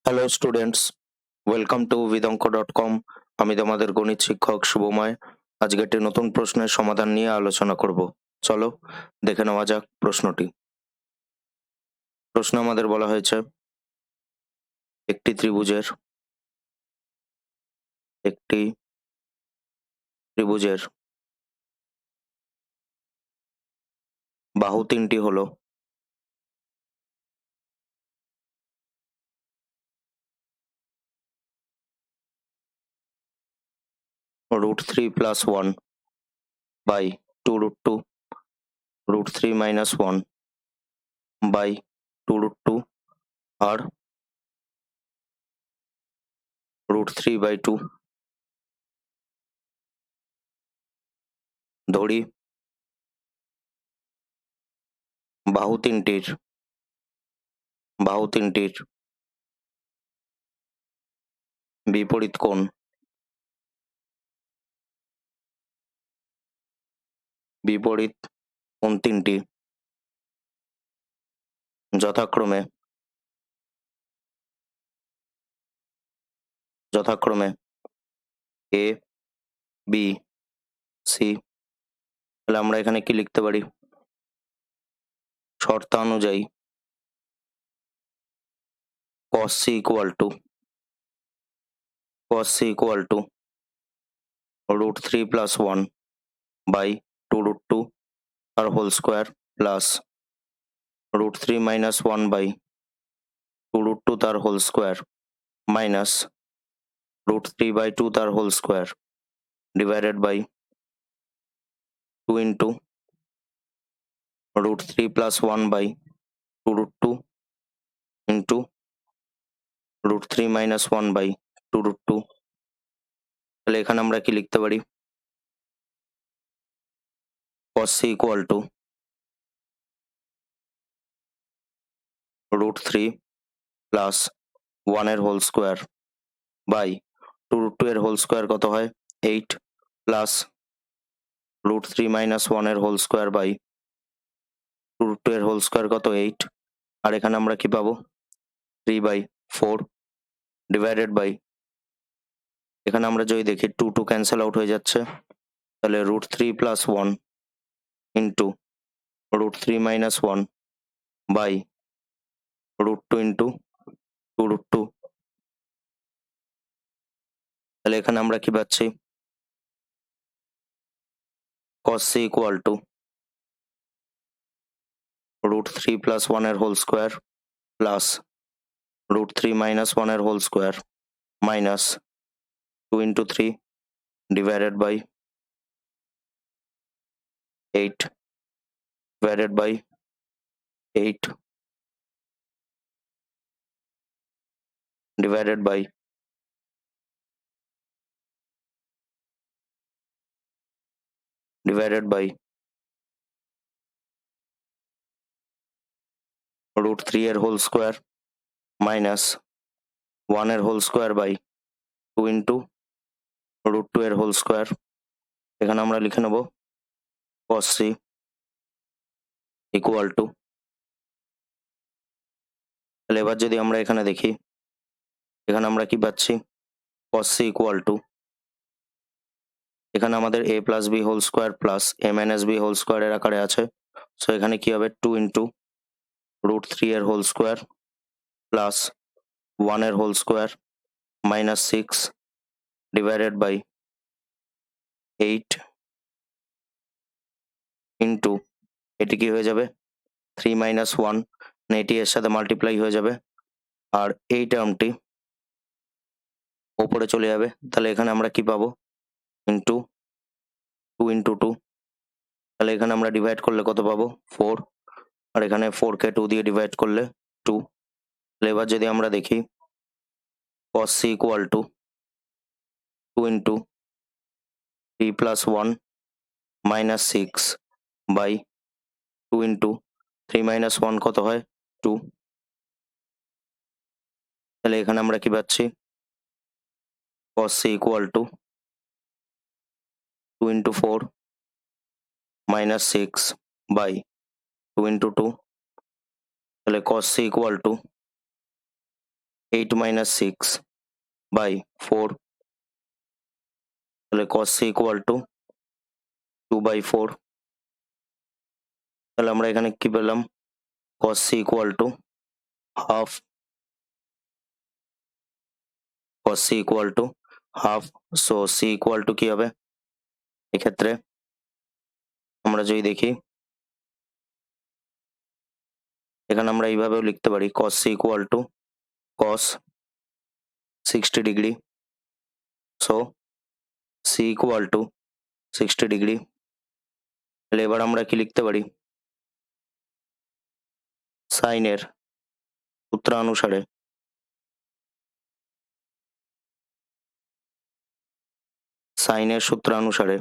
Hello students, welcome to vidonko.com। আমি তোমাদের গণিত শিক্ষক শুভময়। আজকে একটি নতুন প্রশ্নের সমাধান নিয়ে আলোচনা করব। চলো দেখে নেওয়া যাক প্রশ্নটি। প্রশ্ন আমাদের বলা হয়েছে, একটি ত্রিভুজের বাহু তিনটি হলো √3 + 1 বাই 2√2, √3 - 1 বাই 2√2 আর √3/2। ধরি বাহু তিনটির বিপরীত কোণ তিনটি যথাক্রমে এ, বি, সি। তাহলে আমরা এখানে কি লিখতে পারি? শর্তানুযায়ী cos c equal to √3 + 1 by 2√2 আর হোল স্কোয়ার প্লাস √3 - 1 by 2√2 তার হোল স্কোয়ার মাইনাস √3/2 তার whole square divided by 2 into √3 + 1 by 2√2 into √3 - 1 by 2√2। তাহলে এখানে আমরা কি লিখতে পারি? cos c equal to √3 plus 1 এর হোল স্কোয়ার বাই 2√2 এর হোল স্কোয়ার কত হয়? 8 প্লাস √3 - 1 এর হোল স্কোয়ার বাই 2√2 এর হোল স্কোয়ার কত? 8। আর এখানে আমরা কি পাবো? 3/4 ডিভাইডেড বাই, এখানে আমরা যদি দেখি 2 ক্যান্সেল আউট হয়ে যাচ্ছে, তাহলে √3 + 1 ইন্টু √3 - 1 বাই √2 ইন্টু 2√2। তাহলে এখানে আমরা কি পাচ্ছি? cos c equal to √3 + 1 এর হোল স্কোয়ার প্লাস √3 - 1 এর whole square minus 2 into 3 divided by 8 divided by 8 divided by √3 এর হোল স্কোয়ার মাইনাস 1 এর হোল স্কোয়ার বাই 2 into √2 এর হোল স্কোয়ার। এখানে আমরা লিখে নেব cos c equal to, তাহলে এবার যদি আমরা এখানে দেখি, এখানে আমরা কি পাচ্ছি? cos c equal to, এখানে আমাদের a + b whole square plus a - b whole স্কোয়ারের আকারে আছে। সো এখানে কি হবে? 2 into √3 এর হোল স্কোয়ার প্লাস 1 এর whole square minus 6 divided by 8 into, এটি কি হয়ে যাবে? 3 - 1, মানে এটি এর সাথে মাল্টিপ্লাই হয়ে যাবে আর এই টার্মটি ওপরে চলে যাবে। তাহলে এখানে আমরা কি পাবো? Into 2 into 2। তাহলে এখানে আমরা ডিভাইড করলে কত পাবো? 4। আর এখানে 4কে 2 দিয়ে ডিভাইড করলে 2। তাহলে এবার যদি আমরা দেখি cos c equal to 2 into 3 + 1 minus 6 by 2 into 3 - 1 কত হয়? 2। তাহলে এখানে আমরা কি পাচ্ছি? cos c equal to 2 into 4 minus 6 by 2 into 2। তাহলে cos c equal to 8 minus 6 by 4, তাহলে cos c equal to 2 by 4, তাহলে আমরা এখানে কি পেলাম, cos c equal to half, cos c equal to half, so c equal to কি হবে এক্ষেত্রে, আমরা যদি দেখি এখানে আমরা এইভাবেও লিখতে পারি cos c equal to cos 60 degree, so c equal to 60 degree, তাহলে এবার আমরা কি লিখতে পারি, সাইনের সূত্রানুসারে সাইনের সূত্রানুসারে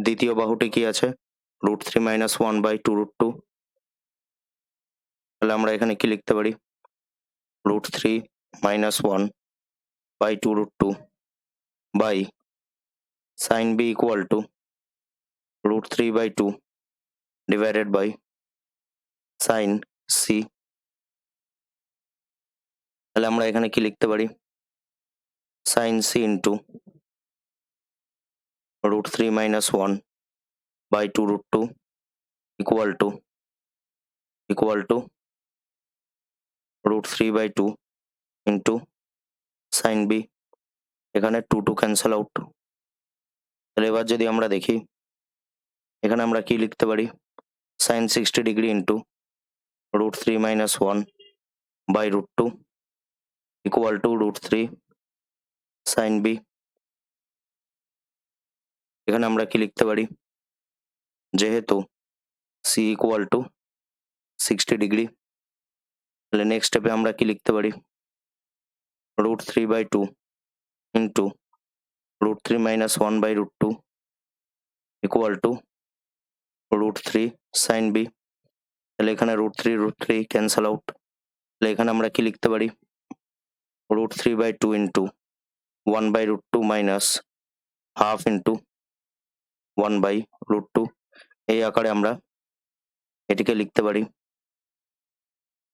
দ্বিতীয় বাহুটি কি আছে, √3 minus 1 by 2√2, তাহলে আমরা এখানে কি লিখতে পারি, √3 minus 1 by 2√2 by sin b equal to √3 by 2 divided by sin c, তাহলে আমরা এখানে কি লিখতে পারি, sin c into √3 minus 1 by 2√2 equal to √3 by 2 into sin b, এখানে 2 ক্যান্সেল আউট, তাহলে এবার যদি আমরা দেখি এখানে আমরা কি লিখতে পারি, sin 60 degree into √3 minus 1 by √2 equal to √3 sin b, এখানে আমরা কি লিখতে পারি, যেহেতু c equal to 60 degree, তাহলে নেক্সট স্টেপে আমরা কি লিখতে পারি, √3 by 2 into √3 minus 1 by √2 equal to √3 sin b, তাহলে এখানে √3 ক্যান্সেল আউট, তাহলে এখানে আমরা কি লিখতে পারি, √3 by 2 into 1 by √2 minus half into 1 by √2, এই আকারে আমরা এটিকে লিখতে পারি,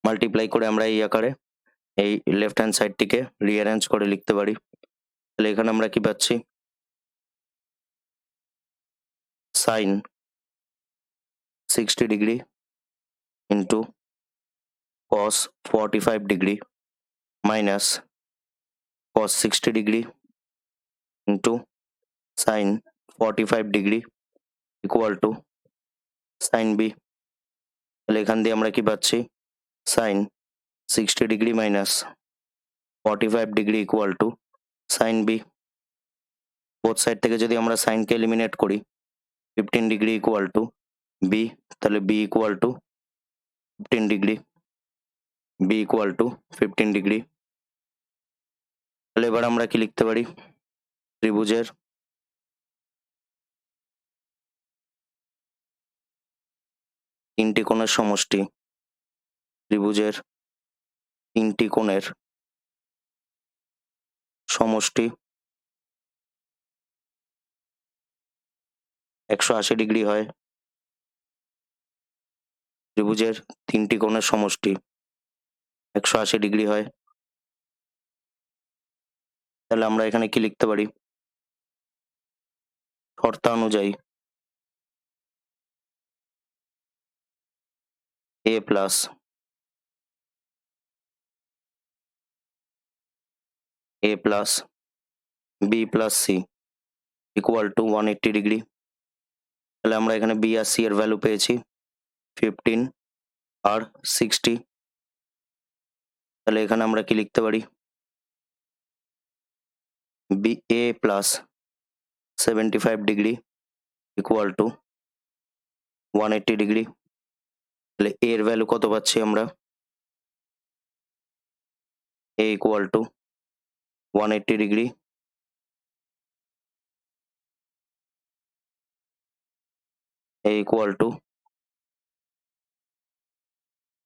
মাল্টিপ্লাই করে আমরা এই আকারে এই লেফট হ্যান্ড সাইডটিকে রিঅ্যারেঞ্জ করে লিখতে পারি, তাহলে এখানে আমরা কি পাচ্ছি, sin 60 degree into cos 45 degree minus cos 60 degree into sin 45 degree equal to sin b, তাহলে এখান দিয়ে আমরা কি পাচ্ছি, sin 60 degree minus 45 degree equal to sin b, both side থেকে যদি আমরা সাইনকে এলিমিনেট করি 15 degree equal to b, তাহলে b equal to 15 degree, b equal to 15 degree, তাহলে এবার আমরা কি লিখতে পারি, ত্রিভুজের তিনটি কোণের সমষ্টি, ত্রিভুজের তিনটি কোণের সমষ্টি 180 ডিগ্রি হয়, ত্রিভুজের তিনটি কোণের সমষ্টি 180 ডিগ্রি হয়, তাহলে আমরা এখানে কি লিখতে পারি, শর্তানুযায়ী a plus b plus c equal to 180 degree, তাহলে আমরা এখানে b আর c এর ভ্যালু পেয়েছি 15 আর 60, তাহলে এখানে আমরা কি লিখতে পারি, b a plus 75 degree equal to 180 degree, তাহলে a এর ভ্যালু কত পাচ্ছি আমরা, a equal to 180 degree, a equal to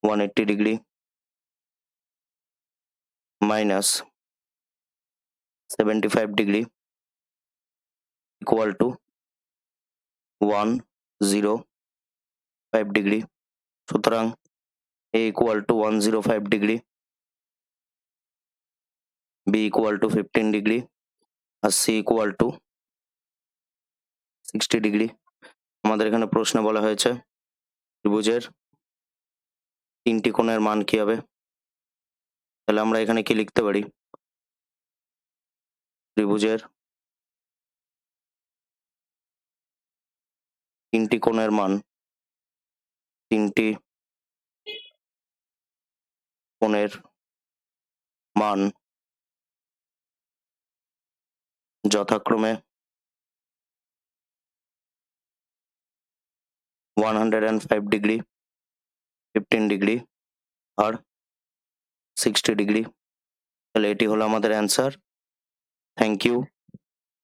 180 degree minus 75 degree equal to 1, 0, 5 degree. সুতরাং a equal to 105 degree, b equal to 15 degree আর c equal to 60 ডিগ্রি। আমাদের এখানে প্রশ্নে বলা হয়েছে ত্রিভুজের তিনটি কোণের মান কি হবে। তাহলে আমরা এখানে কি লিখতে পারি? ত্রিভুজের তিনটি কোণের মান, তিনটি কোণের মান যথাক্রমে 105 ডিগ্রি, 15 ডিগ্রি আর 60 ডিগ্রি। তাহলে এটি হলো আমাদের অ্যান্সার। Thank you.